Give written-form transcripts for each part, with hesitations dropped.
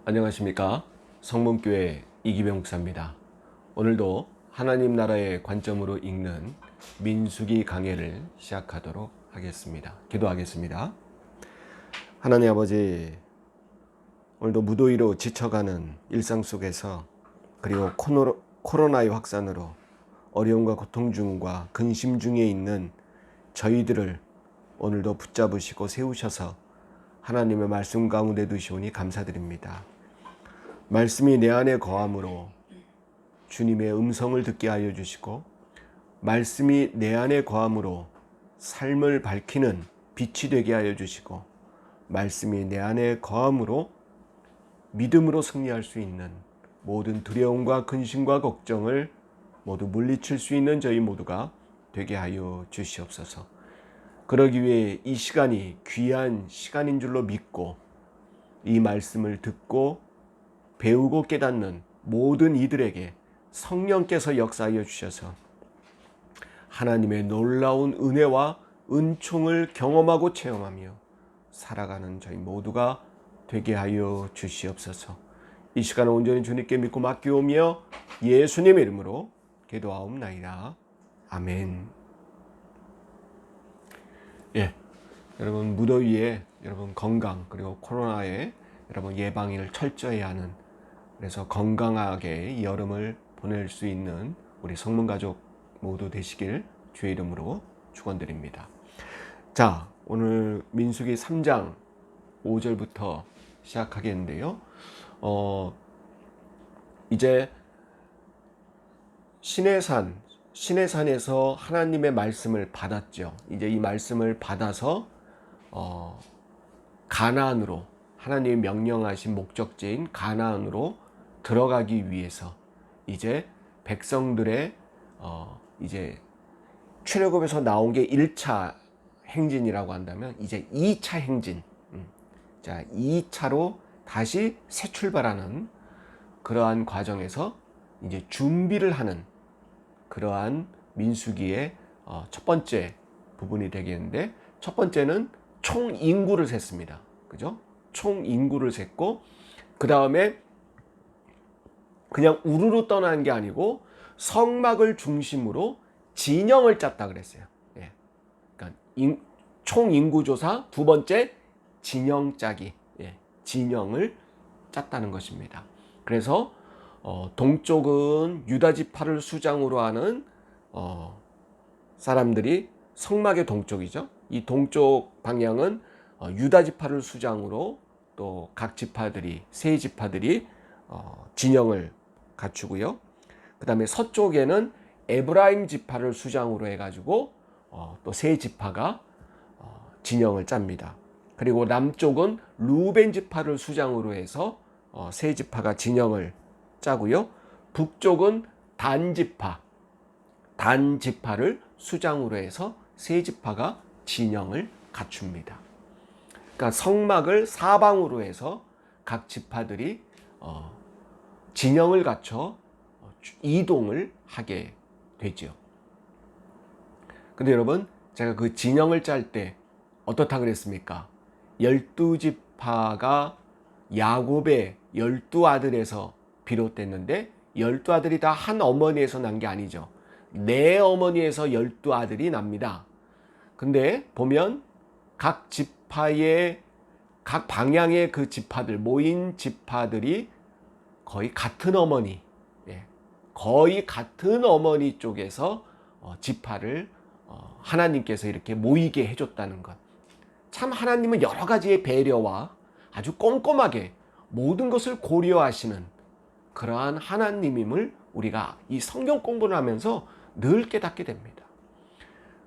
안녕하십니까. 성문교회 이기병 목사입니다. 오늘도 하나님 나라의 관점으로 읽는 민수기 강해를 시작하도록 하겠습니다. 기도하겠습니다. 하나님 아버지, 오늘도 무더위로 지쳐가는 일상 속에서, 그리고 코로나의 확산으로 어려움과 고통 중과 근심 중에 있는 저희들을 오늘도 붙잡으시고 세우셔서 하나님의 말씀 가운데 두시오니 감사드립니다. 말씀이 내 안에 거함으로 주님의 음성을 듣게 하여 주시고, 말씀이 내 안에 거함으로 삶을 밝히는 빛이 되게 하여 주시고, 말씀이 내 안에 거함으로 믿음으로 승리할 수 있는 모든 두려움과 근심과 걱정을 모두 물리칠 수 있는 저희 모두가 되게 하여 주시옵소서. 그러기 위해 이 시간이 귀한 시간인 줄로 믿고, 이 말씀을 듣고 배우고 깨닫는 모든 이들에게 성령께서 역사하여 주셔서 하나님의 놀라운 은혜와 은총을 경험하고 체험하며 살아가는 저희 모두가 되게 하여 주시옵소서. 이 시간을 온전히 주님께 믿고 맡기오며 예수님 이름으로 기도하옵나이다. 아멘. 여러분, 무더위에 여러분 건강, 그리고 코로나에 여러분 예방을 철저히 하는, 그래서 건강하게 이 여름을 보낼 수 있는 우리 성문가족 모두 되시길 주의 이름으로 축원드립니다. 자, 오늘 민수기 3장 5절부터 시작하겠는데요. 이제 시내산에서 하나님의 말씀을 받았죠. 이제 이 말씀을 받아서 가나안으로, 하나님이 명령하신 목적지인 가나안으로 들어가기 위해서 이제 백성들의 이제 출애굽에서 나온 게 1차 행진이라고 한다면, 이제 2차 행진, 자 2차로 다시 새 출발하는 그러한 과정에서 이제 준비를 하는 그러한 민수기의 첫 번째 부분이 되겠는데, 첫 번째는 총 인구를 셌습니다. 그죠? 총 인구를 셌고, 그 다음에 그냥 우르르 떠나는 게 아니고 성막을 중심으로 진영을 짰다 그랬어요. 그러니까 총 인구 조사, 두 번째 진영 짜기, 진영을 짰다는 것입니다. 그래서 동쪽은 유다 지파를 수장으로 하는 사람들이 성막의 동쪽이죠. 이 동쪽 방향은 유다 지파를 수장으로 또 각 지파들이, 세 지파들이 진영을 갖추고요. 그 다음에 서쪽에는 에브라임 지파를 수장으로 해가지고 또 세 지파가 진영을 짭니다. 그리고 남쪽은 루벤 지파를 수장으로 해서 세 지파가 진영을 짜고요. 북쪽은 단 지파를 수장으로 해서 세 지파가 진영을 갖춥니다. 그러니까 성막을 사방으로 해서 각 지파들이 진영을 갖춰 이동을 하게 되죠. 근데 여러분, 제가 그 진영을 짤 때 어떻다 그랬습니까? 12지파가 야곱의 12아들에서 비롯됐는데, 12아들이 다 한 어머니에서 난 게 아니죠. 네 어머니에서 12아들이 납니다. 근데 보면 각 지파의, 각 방향의 그 지파들, 모인 지파들이 거의 같은 어머니, 거의 같은 어머니 쪽에서 지파를 하나님께서 이렇게 모이게 해줬다는 것. 참 하나님은 여러 가지의 배려와 아주 꼼꼼하게 모든 것을 고려하시는 그러한 하나님임을 우리가 이 성경 공부를 하면서 늘 깨닫게 됩니다.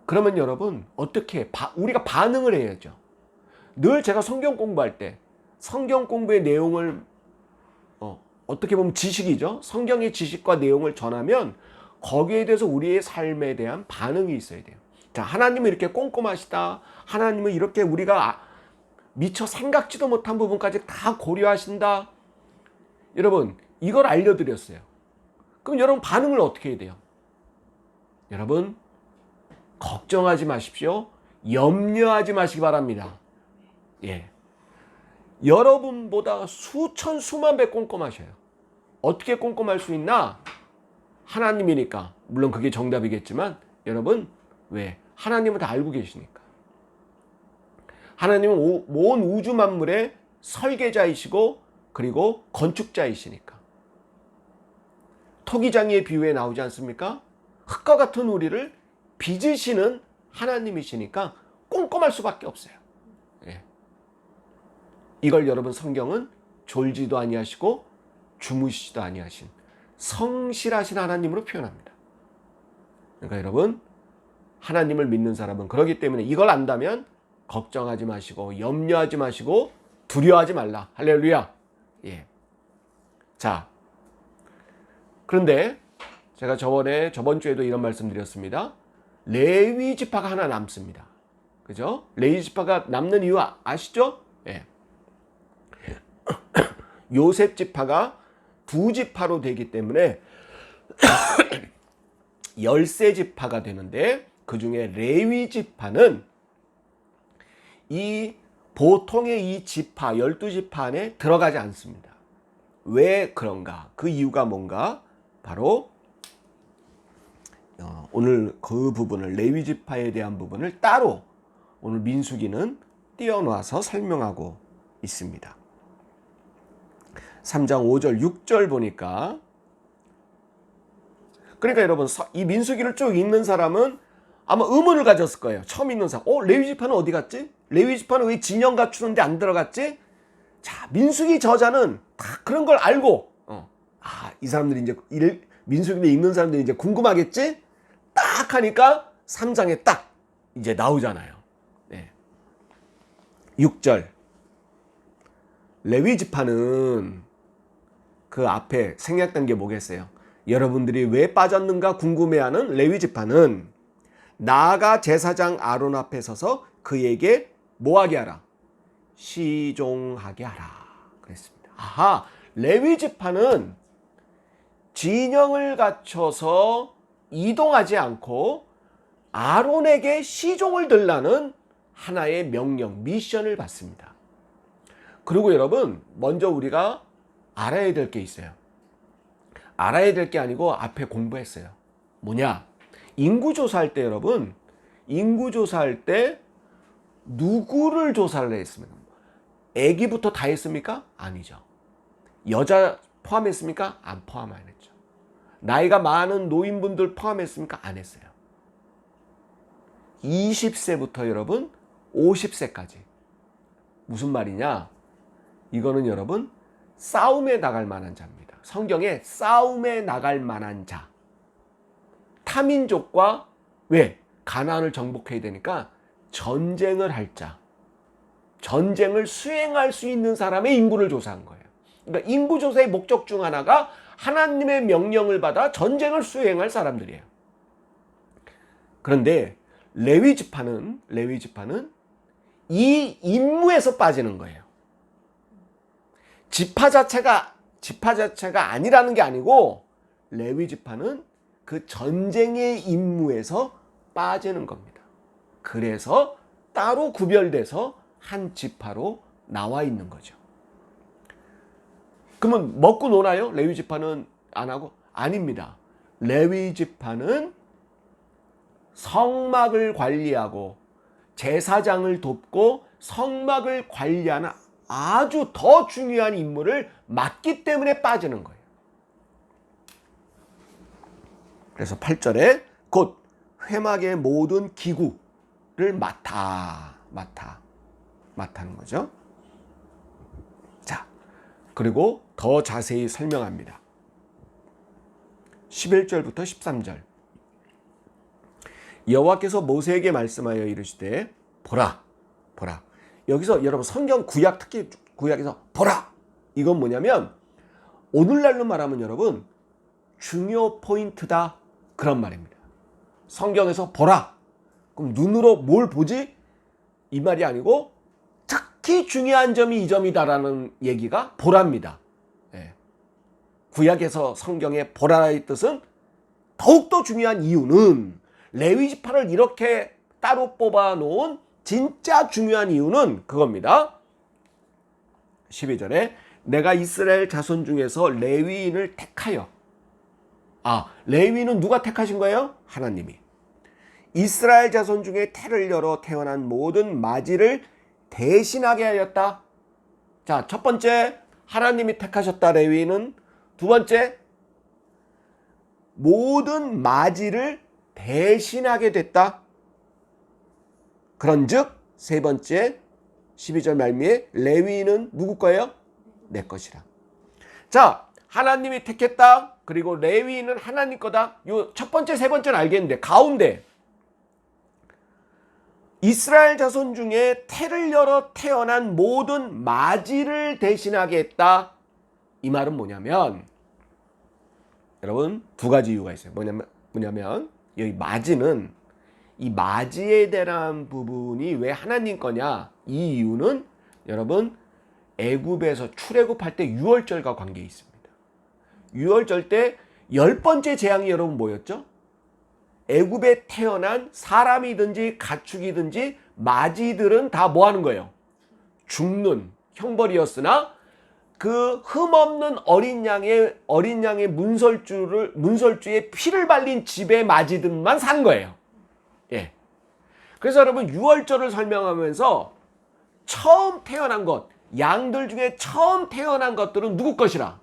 그러면 여러분, 어떻게 우리가 반응을 해야죠. 늘 제가 성경 공부할 때 성경 공부의 내용을 어떻게 보면 지식이죠. 성경의 지식과 내용을 전하면 거기에 대해서 우리의 삶에 대한 반응이 있어야 돼요. 자, 하나님은 이렇게 꼼꼼하시다. 하나님은 이렇게 우리가 미처 생각지도 못한 부분까지 다 고려하신다. 여러분, 이걸 알려드렸어요. 그럼 여러분 반응을 어떻게 해야 돼요? 여러분, 걱정하지 마십시오. 염려하지 마시기 바랍니다. 여러분보다 수천 수만 배 꼼꼼하셔요. 어떻게 꼼꼼할 수 있나? 하나님이니까. 물론 그게 정답이겠지만 여러분 왜? 하나님은 다 알고 계시니까. 하나님은 온 우주 만물의 설계자이시고 그리고 건축자이시니까. 토기장이의 비유에 나오지 않습니까? 흙과 같은 우리를 빚으시는 하나님이시니까 꼼꼼할 수밖에 없어요. 예. 이걸 여러분 성경은 졸지도 아니하시고 주무시지도 아니하신 성실하신 하나님으로 표현합니다. 그러니까 여러분 하나님을 믿는 사람은 그렇기 때문에 이걸 안다면 걱정하지 마시고 염려하지 마시고 두려워하지 말라. 할렐루야. 예. 자, 그런데 제가 저번 주에도 이런 말씀 드렸습니다. 레위 지파가 하나 남습니다. 그죠? 레위 지파가 남는 이유 아시죠? 예. 요셉 지파가 두 지파로 되기 때문에 13지파가 되는데 그 중에 레위 지파는 이 보통의 이 지파 12지파 안에 들어가지 않습니다. 왜 그런가? 그 이유가 뭔가? 바로 오늘 그 부분을 레위 지파에 대한 부분을 따로 오늘 민수기는 띄어놔서 설명하고 있습니다. 3장 5절 6절 보니까 그러니까 여러분 이 민수기를 쭉 읽는 사람은 아마 의문을 가졌을 거예요. 처음 읽는 사람. 레위 지파는 어디 갔지? 레위 지파는 왜 진영 갖추는데 안 들어갔지? 자, 민수기 저자는 다 그런 걸 알고 이 사람들이 이제 민수기를 읽는 사람들이 이제 궁금하겠지? 딱 하니까 3장에 딱 이제 나오잖아요. 네. 6절. 레위 지파는 그 앞에 생략된 게 뭐겠어요? 여러분들이 왜 빠졌는가 궁금해하는 레위 지파는 나아가 제사장 아론 앞에 서서 그에게 뭐하게 하라? 시종하게 하라. 그랬습니다. 아하, 레위 지파는 진영을 갖춰서 이동하지 않고 아론에게 시종을 들라는 하나의 명령, 미션을 받습니다. 그리고 여러분, 먼저 우리가 알아야 될 게 있어요. 알아야 될 게 아니고 앞에 공부했어요. 뭐냐? 인구조사할 때 여러분, 인구조사할 때 누구를 조사를 했습니까? 애기부터 다 했습니까? 아니죠. 여자 포함했습니까? 안 포함 안 했죠. 나이가 많은 노인분들 포함했습니까? 안 했어요. 20세부터 여러분 50세까지. 무슨 말이냐? 이거는 여러분 싸움에 나갈 만한 자입니다. 성경에 싸움에 나갈 만한 자. 타민족과 왜? 가나안을 정복해야 되니까 전쟁을 할 자. 전쟁을 수행할 수 있는 사람의 인구를 조사한 거예요. 그러니까 인구 조사의 목적 중 하나가 하나님의 명령을 받아 전쟁을 수행할 사람들이에요. 그런데 레위 지파는 이 임무에서 빠지는 거예요. 지파 자체가 아니라는 게 아니고 레위 지파는 그 전쟁의 임무에서 빠지는 겁니다. 그래서 따로 구별돼서 한 지파로 나와 있는 거죠. 그러면 먹고 노나요? 레위 지파는 안 하고? 아닙니다. 레위 지파는 성막을 관리하고 제사장을 돕고 성막을 관리하는 아주 더 중요한 임무를 맡기 때문에 빠지는 거예요. 그래서 8절에 곧 회막의 모든 기구를 맡아는 거죠. 자, 그리고 더 자세히 설명합니다. 11절부터 13절. 여호와께서 모세에게 말씀하여 이르시되 보라. 여기서 여러분 성경 구약, 특히 구약에서 보라. 이건 뭐냐면 오늘날로 말하면 여러분 중요 포인트다 그런 말입니다. 성경에서 보라. 그럼 눈으로 뭘 보지? 이 말이 아니고 특히 중요한 점이 이 점이다라는 얘기가 보라입니다. 예. 구약에서 성경에 보라의 뜻은 더욱더 중요한 이유는 레위 지파를 이렇게 따로 뽑아 놓은 진짜 중요한 이유는 그겁니다. 12절에 내가 이스라엘 자손 중에서 레위인을 택하여. 레위인은 누가 택하신 거예요? 하나님이. 이스라엘 자손 중에 태를 열어 태어난 모든 마지를 대신하게 하였다. 자, 첫 번째 하나님이 택하셨다 레위인은. 두 번째 모든 마지를 대신하게 됐다. 그런즉 세 번째 12절 말미에 레위인은 누구 거예요? 내 것이라. 자, 하나님이 택했다. 그리고 레위인은 하나님 거다. 요 첫 번째 세 번째는 알겠는데 가운데 이스라엘 자손 중에 태를 열어 태어난 모든 마지를 대신하게 했다. 이 말은 뭐냐면 여러분 두 가지 이유가 있어요. 뭐냐면 여기 마지는 이 마지에 대한 부분이 왜 하나님 거냐? 이 이유는 여러분 애굽에서 출애굽할 때 유월절과 관계 있습니다. 유월절 때 10번째 재앙이 여러분 뭐였죠? 애굽에 태어난 사람이든지 가축이든지 마지들은 다 뭐 하는 거예요? 죽는 형벌이었으나 그 흠없는 어린 양의 문설주에 피를 발린 집의 마지들만 산 거예요. 예. 그래서 여러분 유월절을 설명하면서 처음 태어난 것, 양들 중에 처음 태어난 것들은 누구 것이라?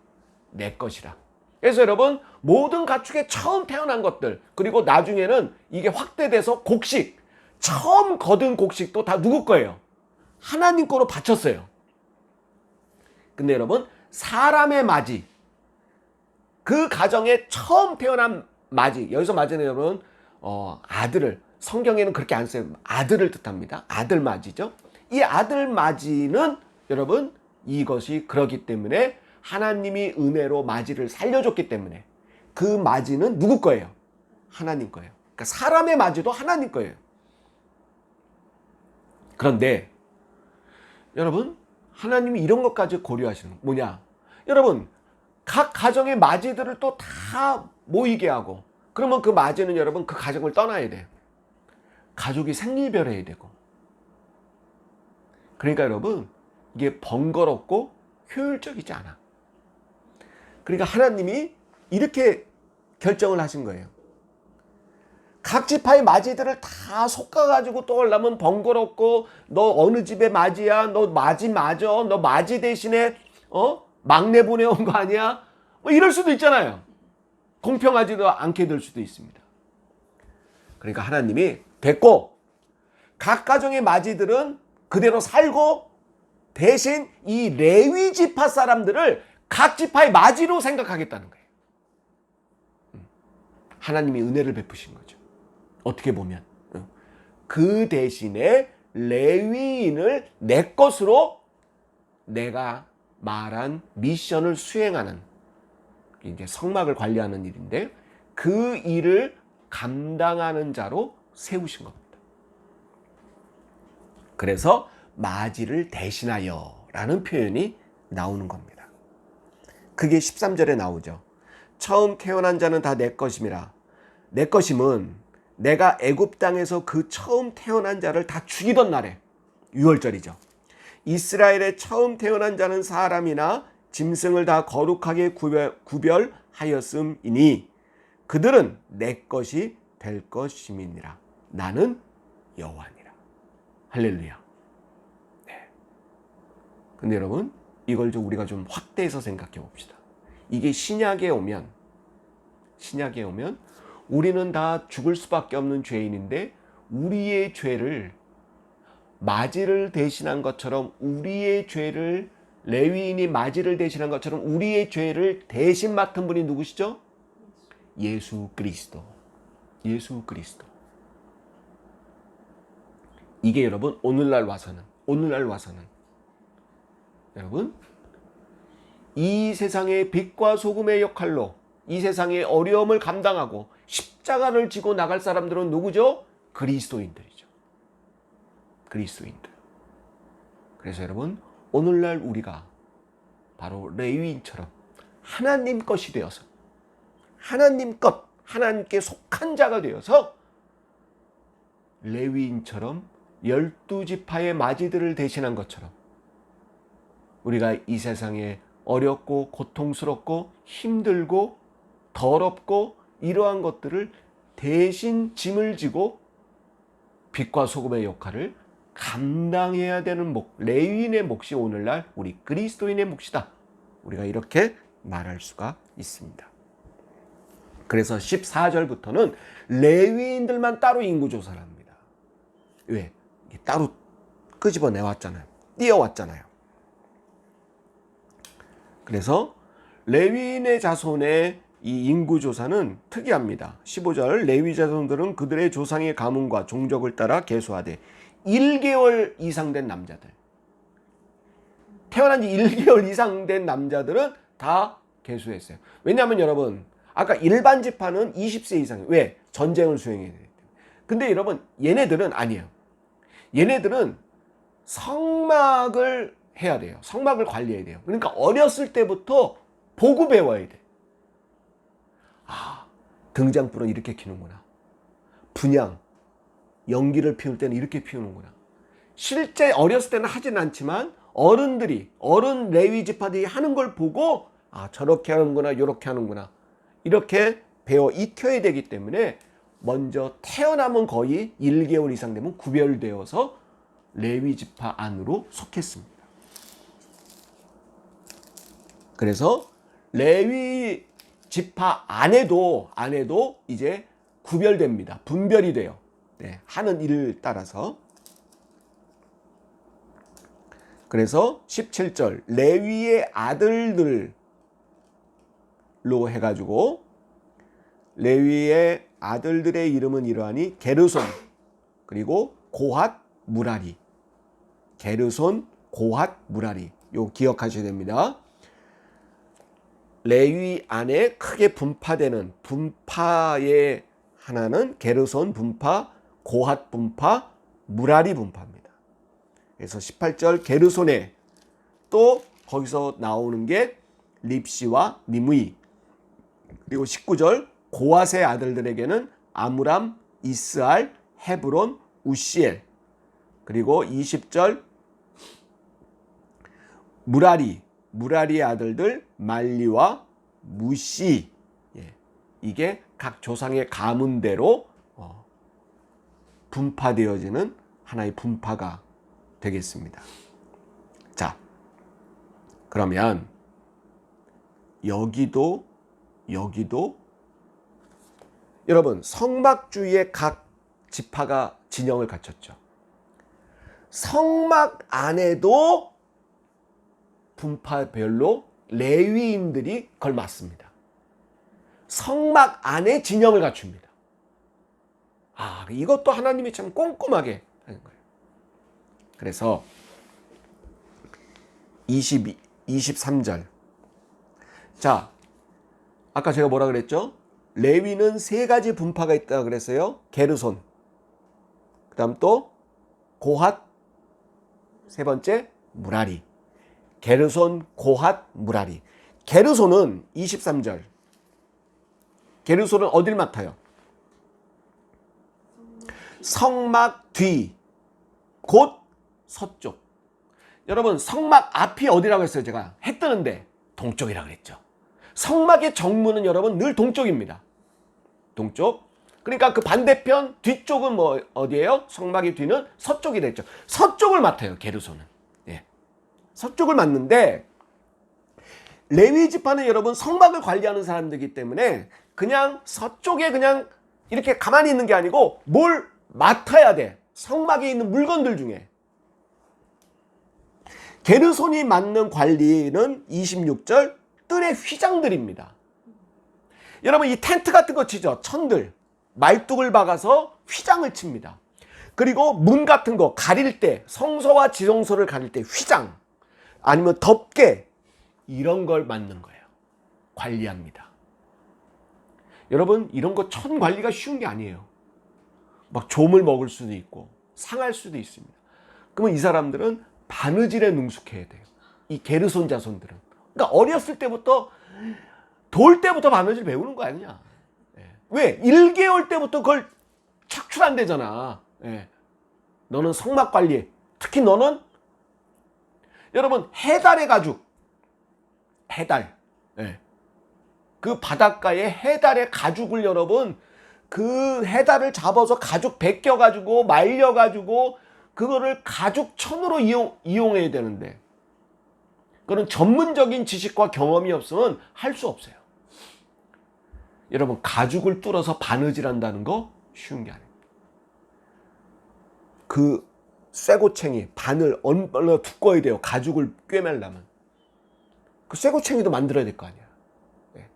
내 것이라. 그래서 여러분 모든 가축의 처음 태어난 것들, 그리고 나중에는 이게 확대돼서 곡식, 처음 거둔 곡식도 다 누구 거예요? 하나님 거로 바쳤어요. 근데 여러분 사람의 마지, 그 가정에 처음 태어난 마지, 여기서 마지는 여러분 아들을, 성경에는 그렇게 안 써요. 아들을 뜻합니다. 아들 마지죠. 이 아들 마지는 여러분 이것이 그러기 때문에 하나님이 은혜로 마지를 살려줬기 때문에 그 마지는 누구 거예요? 하나님 거예요. 그러니까 사람의 마지도 하나님 거예요. 그런데 여러분 하나님이 이런 것까지 고려하시는 뭐냐? 여러분 각 가정의 마지들을 또 다 모이게 하고 그러면 그 마지는 여러분 그 가정을 떠나야 돼요. 가족이 생리별해야 되고. 그러니까 여러분 이게 번거롭고 효율적이지 않아. 그러니까 하나님이 이렇게 결정을 하신 거예요. 각 지파의 마지들을 다 솎아가지고 또 오려면 번거롭고 너 어느 집의 마지야? 너 마지 맞아? 너 마지 대신에 막내 보내온 거 아니야? 뭐 이럴 수도 있잖아요. 공평하지도 않게 될 수도 있습니다. 그러니까 하나님이 됐고 각 가정의 마지들은 그대로 살고 대신 이 레위 지파 사람들을 각 지파의 마지로 생각하겠다는 거예요. 하나님이 은혜를 베푸신 거죠. 어떻게 보면 그 대신에 레위인을 내 것으로 내가 말한 미션을 수행하는, 이제 성막을 관리하는 일인데 그 일을 감당하는 자로 세우신 겁니다. 그래서 마지를 대신하여 라는 표현이 나오는 겁니다. 그게 13절에 나오죠. 처음 태어난 자는 다 내 것임이라. 내 것임은 내가 애굽 땅에서 그 처음 태어난 자를 다 죽이던 날에, 유월절이죠. 이스라엘의 처음 태어난 자는 사람이나 짐승을 다 거룩하게 구별하였음이니 그들은 내 것이 될 것임이니라. 나는 여호와니라. 할렐루야. 네. 근데 여러분 이걸 좀 우리가 좀 확대해서 생각해 봅시다. 이게 신약에 오면 우리는 다 죽을 수밖에 없는 죄인인데 우리의 죄를 마지를 대신한 것처럼, 우리의 죄를 레위인이 마지를 대신한 것처럼 우리의 죄를 대신 맡은 분이 누구시죠? 예수 그리스도. 예수 그리스도. 이게 여러분 오늘날 와서는 여러분 이 세상의 빛과 소금의 역할로 이 세상의 어려움을 감당하고 십자가를 지고 나갈 사람들은 누구죠? 그리스도인들이죠. 그리스도인들. 그래서 여러분 오늘날 우리가 바로 레위인처럼 하나님 것이 되어서 하나님 것, 하나님께 속한 자가 되어서 레위인처럼 12지파의 마지들을 대신한 것처럼 우리가 이 세상에 어렵고 고통스럽고 힘들고 더럽고 이러한 것들을 대신 짐을 지고 빛과 소금의 역할을 감당해야 되는 레위인의 몫이 오늘날 우리 그리스도인의 몫이다. 우리가 이렇게 말할 수가 있습니다. 그래서 14절부터는 레위인들만 따로 인구조사를 합니다. 왜? 따로 끄집어내왔잖아요. 띄어왔잖아요. 그래서 레위인의 자손의 이 인구조사는 특이합니다. 15절 레위 자손들은 그들의 조상의 가문과 종족을 따라 계수하되 1개월 이상 된 남자들, 태어난 지 1개월 이상 된 남자들은 다 계수했어요. 왜냐하면 여러분 아까 일반 지파는 20세 이상이에요. 왜? 전쟁을 수행해야 되기 때문에. 근데 여러분 얘네들은 아니에요. 얘네들은 성막을 해야 돼요. 성막을 관리해야 돼요. 그러니까 어렸을 때부터 보고 배워야 돼. 아, 등장불은 이렇게 켜는구나. 분향, 연기를 피울 때는 이렇게 피우는구나. 실제 어렸을 때는 하진 않지만 어른 레위 지파들이 하는 걸 보고 아, 저렇게 하는구나, 요렇게 하는구나. 이렇게 배워 익혀야 되기 때문에 먼저 태어나면 거의 1개월 이상 되면 구별되어서 레위 지파 안으로 속했습니다. 그래서 레위 지파 안에도 이제 구별됩니다. 분별이 돼요. 네, 하는 일을 따라서. 그래서 17절 레위의 아들들로 해가지고 레위의 아들들의 이름은 이러하니 게르손 그리고 고핫 무라리. 게르손 고핫 무라리. 요 기억하셔야 됩니다. 레위 안에 크게 분파되는 분파의 하나는 게르손 분파, 고핫 분파, 무라리 분파입니다. 그래서 18절 게르손에 또 거기서 나오는 게 립시와 니므이. 그리고 19절 고핫의 아들들에게는 아므람, 이스알, 헤브론, 우시엘. 그리고 20절 무라리의 아들들 말리와 무시. 이게 각 조상의 가문대로 분파되어지는 하나의 분파가 되겠습니다. 자, 그러면 여기도 여러분 성막주의의 각 지파가 진영을 갖췄죠. 성막 안에도 분파별로 레위인들이 그걸 맡습니다. 성막 안에 진영을 갖춥니다. 아, 이것도 하나님이 참 꼼꼼하게 하는 거예요. 그래서 23절. 자, 아까 제가 뭐라 그랬죠? 레위는 세 가지 분파가 있다고 그랬어요. 게르손. 그 다음 또 고핫. 세 번째 무라리. 게르손, 고핫, 무라리. 게르손은 23절. 게르손은 어딜 맡아요? 성막 뒤, 곧 서쪽. 여러분 성막 앞이 어디라고 했어요? 제가 해 뜨는데 동쪽이라고 그랬죠. 성막의 정문은 여러분 늘 동쪽입니다. 동쪽. 그러니까 그 반대편 뒤쪽은 뭐 어디예요? 성막의 뒤는 서쪽이 됐죠. 서쪽을 맡아요. 게르손은. 예. 서쪽을 맡는데 레위 지파는 여러분 성막을 관리하는 사람들이기 때문에 그냥 서쪽에 그냥 이렇게 가만히 있는 게 아니고 뭘 맡아야 돼. 성막에 있는 물건들 중에. 게르손이 맡는 관리는 26절 뜰의 휘장들입니다. 여러분 이 텐트 같은 거 치죠. 천들. 말뚝을 박아서 휘장을 칩니다. 그리고 문 같은 거 가릴 때 성소와 지성소를 가릴 때 휘장 아니면 덮개 이런 걸 맡는 거예요. 관리합니다. 여러분 이런 거 천 관리가 쉬운 게 아니에요. 막 좀을 먹을 수도 있고 상할 수도 있습니다. 그러면 이 사람들은 바느질에 능숙해야 돼요. 이 게르손 자손들은. 그러니까 어렸을 때부터 돌 때부터 바느질 배우는 거 아니냐. 왜? 1개월 때부터 그걸 착출한대잖아. 너는 성막 관리. 특히 너는 여러분 해달의 가죽, 해달, 예. 그 바닷가에 해달의 가죽을 여러분 그 해달을 잡아서 가죽 벗겨가지고 말려가지고 그거를 가죽천으로 이용해야 되는데 그런 전문적인 지식과 경험이 없으면 할 수 없어요. 여러분 가죽을 뚫어서 바느질한다는 거 쉬운 게 아닙니다. 그 쇠고챙이 바늘 얼마나 두꺼워야 돼요. 가죽을 꿰매려면 그 쇠고챙이도 만들어야 될 거 아니야. 네.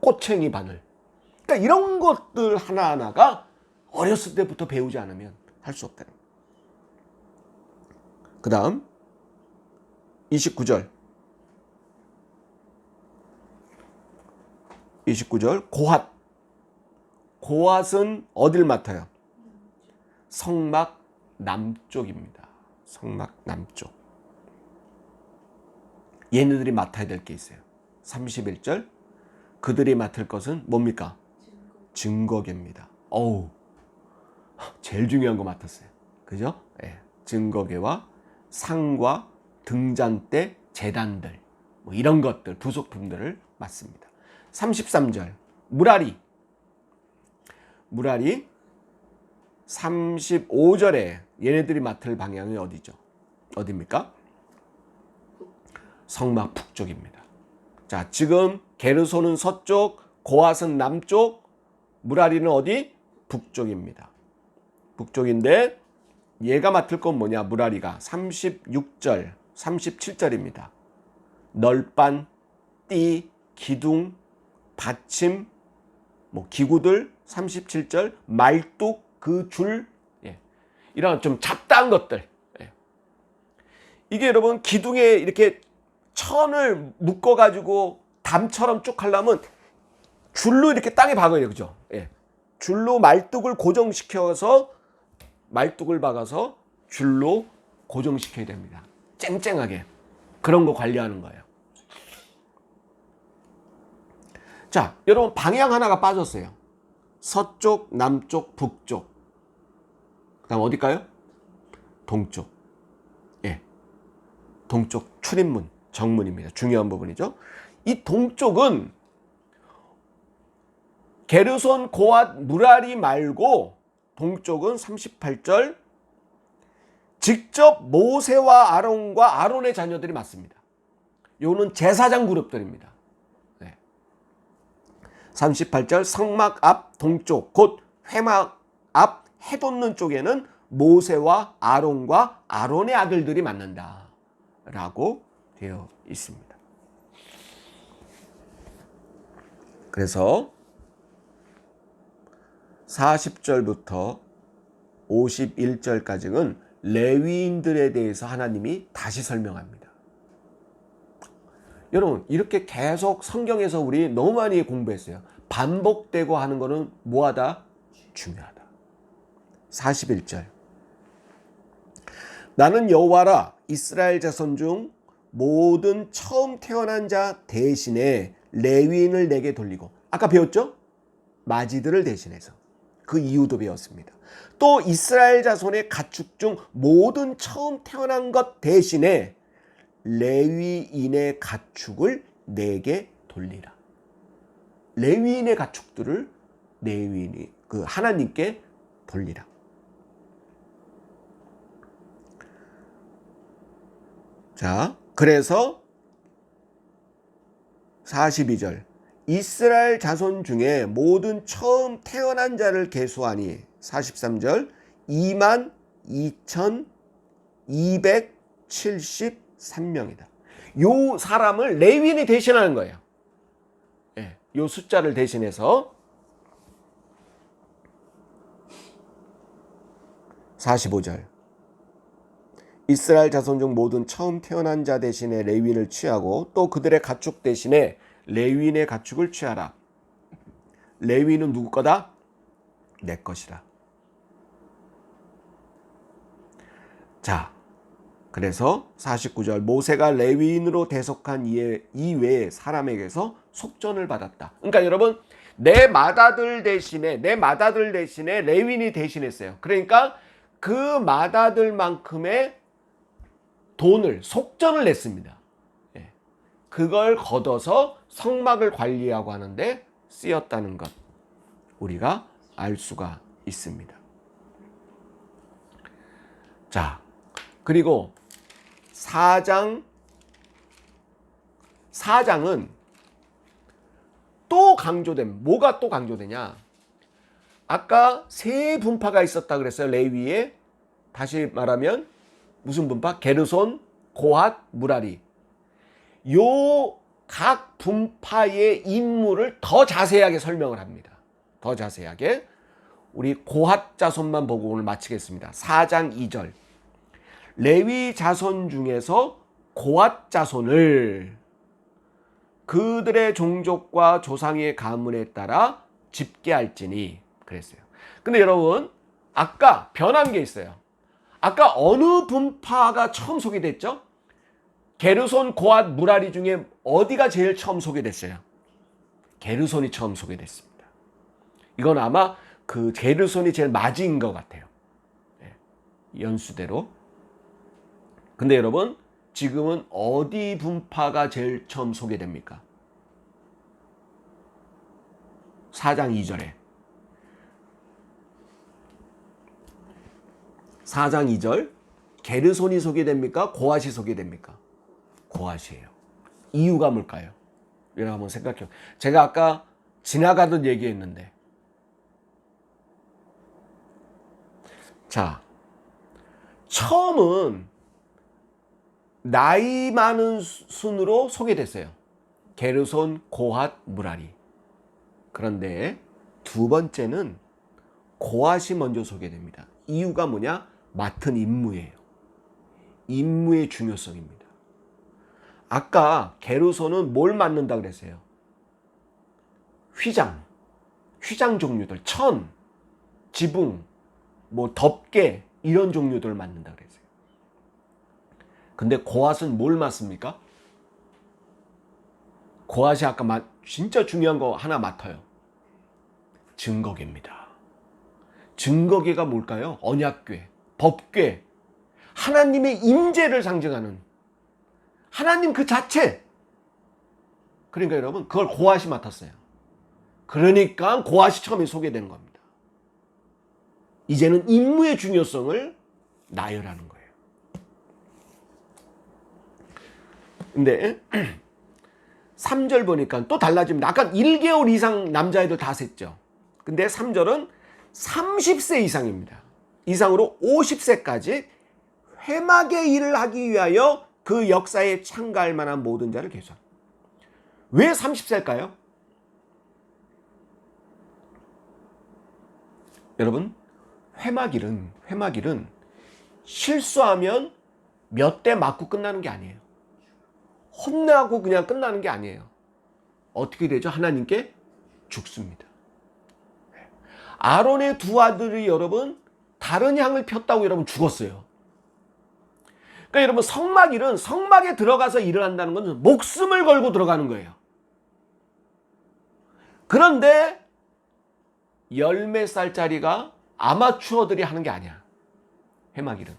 꼬챙이 바늘. 그러니까 이런 것들 하나하나가 어렸을 때부터 배우지 않으면 할 수 없다는 거예요. 그 다음 29절 고핫. 고핫은 어딜 맡아요? 성막 남쪽입니다. 성막 남쪽. 얘네들이 맡아야 될 게 있어요. 31절 그들이 맡을 것은 뭡니까? 증거계입니다. 어우, 제일 중요한 거 맡았어요. 그죠? 예. 증거계와 상과 등잔대, 제단들 뭐 이런 것들, 부속품들을 맡습니다. 33절 무라리. 35절에 얘네들이 맡을 방향이 어디죠? 어디입니까? 성막 북쪽입니다. 자, 지금 게르손은 서쪽, 고핫은 남쪽, 무라리는 어디? 북쪽입니다. 북쪽인데 얘가 맡을 건 뭐냐? 무라리가 36절, 37절입니다. 널빤, 띠, 기둥, 받침, 뭐 기구들 37절, 말뚝, 그 줄, 예. 이런 좀 잡다한 것들. 예. 이게 여러분 기둥에 이렇게 천을 묶어가지고 담처럼 쭉 하려면 줄로 이렇게 땅에 박아야 돼요. 그죠? 예. 줄로 말뚝을 고정시켜서 말뚝을 박아서 줄로 고정시켜야 됩니다. 쨍쨍하게. 그런 거 관리하는 거예요. 자, 여러분 방향 하나가 빠졌어요. 서쪽, 남쪽, 북쪽. 그 다음 어딜까요? 동쪽. 예. 동쪽 출입문, 정문입니다. 중요한 부분이죠. 이 동쪽은 게르손, 고핫, 무라리 말고 동쪽은 38절 직접 모세와 아론과 아론의 자녀들이 맡습니다. 요는 제사장 그룹들입니다. 38절 성막 앞 동쪽 곧 회막 앞 해돋는 쪽에는 모세와 아론과 아론의 아들들이 맡는다 라고 되어 있습니다. 그래서 40절부터 51절까지는 레위인들에 대해서 하나님이 다시 설명합니다. 여러분 이렇게 계속 성경에서 우리 너무 많이 공부했어요. 반복되고 하는 거는 뭐하다? 중요하다. 41절 나는 여호와라 이스라엘 자손 중 모든 처음 태어난 자 대신에 레위인을 내게 돌리고 아까 배웠죠? 마지들을 대신해서 그 이유도 배웠습니다. 또 이스라엘 자손의 가축 중 모든 처음 태어난 것 대신에 레위인의 가축을 내게 돌리라. 레위인의 가축들을 레위인이 그 하나님께 돌리라. 자, 그래서 42절 이스라엘 자손 중에 모든 처음 태어난 자를 계수하니 43절 22,273명이다. 요 사람을 레위인이 대신하는 거예요. 예, 요 숫자를 대신해서 45절 이스라엘 자손 중 모든 처음 태어난 자 대신에 레위인을 취하고 또 그들의 가축 대신에 레위인의 가축을 취하라. 레위인은 누구 거다? 내 것이라. 자, 그래서 49절 모세가 레위인으로 대속한 이외의 사람에게서 속전을 받았다. 그러니까 여러분 내 맏아들 대신에 레위인이 대신했어요. 그러니까 그 맏아들만큼의 돈을 속전을 냈습니다. 예. 그걸 걷어서 성막을 관리하고 하는데 쓰였다는 것 우리가 알 수가 있습니다. 자, 그리고 4장은 또 강조된, 뭐가 또 강조되냐? 아까 세 분파가 있었다 그랬어요. 레위에. 다시 말하면 무슨 분파? 게르손, 고핫, 무라리. 요 각 분파의 임무를 더 자세하게 설명을 합니다. 더 자세하게. 우리 고핫 자손만 보고 오늘 마치겠습니다. 4장 2절. 레위 자손 중에서 고핫 자손을 그들의 종족과 조상의 가문에 따라 집계할지니 그랬어요. 근데 여러분, 아까 변한 게 있어요. 아까 어느 분파가 처음 소개됐죠? 게르손, 고핫, 무라리 중에 어디가 제일 처음 소개됐어요? 게르손이 처음 소개됐습니다. 이건 아마 그 게르손이 제일 맞이인 것 같아요. 연수대로. 근데 여러분, 지금은 어디 분파가 제일 처음 소개됩니까? 4장 2절에. 4장 2절. 게르손이 소개됩니까? 고핫이 소개됩니까? 고핫이에요. 이유가 뭘까요? 여러분 한번 생각해요. 제가 아까 지나가듯 얘기했는데. 자, 처음은 나이 많은 순으로 소개됐어요. 게르손, 고핫, 무라리. 그런데 두 번째는 고핫이 먼저 소개됩니다. 이유가 뭐냐? 맡은 임무예요. 임무의 중요성입니다. 아까 게르손은 뭘 맡는다 그랬어요? 휘장 종류들, 천, 지붕, 뭐 덮개 이런 종류들을 맡는다 그랬어요. 근데 고핫은 뭘 맡습니까? 고핫이 아까 진짜 중요한 거 하나 맡아요. 증거궤입니다. 증거궤가 뭘까요? 언약궤, 법궤, 하나님의 임재를 상징하는 하나님 그 자체. 그러니까 여러분, 그걸 고핫이 맡았어요. 그러니까 고핫이 처음에 소개되는 겁니다. 이제는 임무의 중요성을 나열하는 거예요. 근데 3절 보니까 또 달라집니다. 아까 1개월 이상 남자애들 다 셌죠. 근데 3절은 30세 이상입니다. 이상으로 50세까지 회막의 일을 하기 위하여 그 역사에 참가할 만한 모든 자를 계수합니다. 왜 30세일까요? 여러분, 회막일은 실수하면 몇 대 맞고 끝나는 게 아니에요. 혼나고 그냥 끝나는 게 아니에요. 어떻게 되죠? 하나님께 죽습니다. 아론의 두 아들이 여러분 다른 향을 폈다고 여러분 죽었어요. 그러니까 여러분, 성막일은 성막에 들어가서 일을 한다는 건 목숨을 걸고 들어가는 거예요. 그런데 열 몇 살짜리가 아마추어들이 하는 게 아니야. 회막일은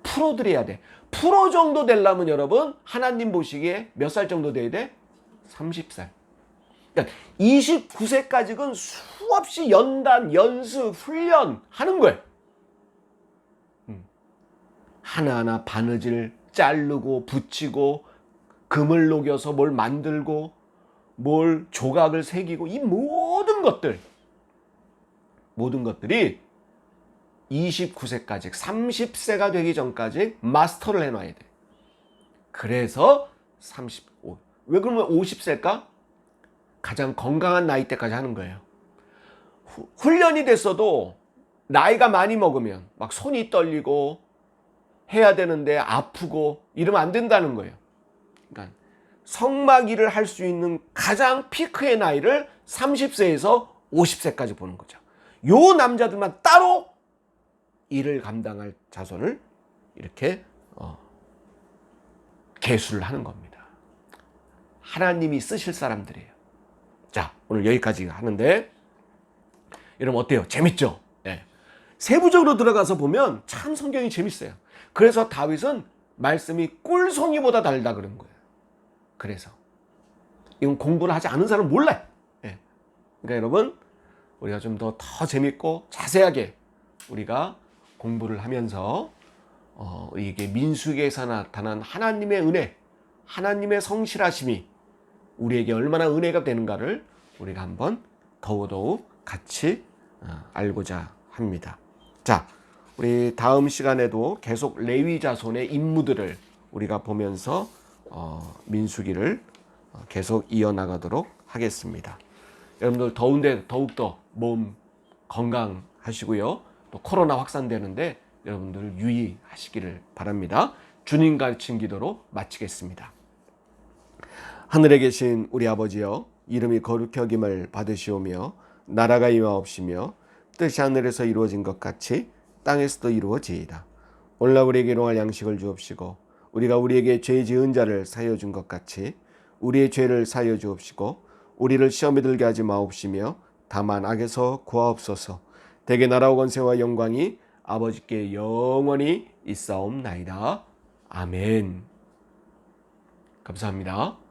프로들이 해야 돼. 프로 정도 되려면 여러분, 하나님 보시기에 몇 살 정도 돼야 돼? 30살. 그러니까 29세까지는 수없이 연단, 연습, 훈련 하는 거예요. 하나하나 바느질 자르고 붙이고 금을 녹여서 뭘 만들고 뭘 조각을 새기고, 이 모든 것들이 29세까지 30세가 되기 전까지 마스터를 해놔야 돼. 그래서 35. 왜 그러면 50세일까? 가장 건강한 나이 때까지 하는 거예요. 훈련이 됐어도 나이가 많이 먹으면 막 손이 떨리고 해야 되는데 아프고 이러면 안 된다는 거예요. 그러니까 성막 일을 할 수 있는 가장 피크의 나이를 30세에서 50세까지 보는 거죠. 요 남자들만 따로 일을 감당할 자손을 이렇게 계수를 하는 겁니다. 하나님이 쓰실 사람들이에요. 자, 오늘 여기까지 하는데 여러분 어때요? 재밌죠? 네. 세부적으로 들어가서 보면 참 성경이 재밌어요. 그래서 다윗은 말씀이 꿀송이보다 달다 그런 거예요. 그래서 이건 공부를 하지 않은 사람은 몰라요. 예. 그러니까 여러분, 우리가 좀 더 재밌고 자세하게 우리가 공부를 하면서 이게 민수기에서 나타난 하나님의 은혜, 하나님의 성실하심이 우리에게 얼마나 은혜가 되는가를 우리가 한번 더더욱 같이 알고자 합니다. 자, 우리 다음 시간에도 계속 레위 자손의 임무들을 우리가 보면서 민수기를 계속 이어나가도록 하겠습니다. 여러분들 더운데 더욱더 몸 건강하시고요. 또 코로나 확산되는데 여러분들 유의하시기를 바랍니다. 주님 가르친 기도로 마치겠습니다. 하늘에 계신 우리 아버지여, 이름이 거룩히 여김을 받으시오며 나라가 임하옵시며 뜻이 하늘에서 이루어진 것 같이 땅에서도 이루어지이다. 오늘날 우리에게 일용할 양식을 주옵시고 우리가 우리에게 죄 지은 자를 사하여 준 것 같이 우리의 죄를 사하여 주옵시고 우리를 시험에 들게 하지 마옵시며 다만 악에서 구하옵소서. 대개 나라와 권세와 영광이 아버지께 영원히 있사옵나이다. 아멘. 감사합니다.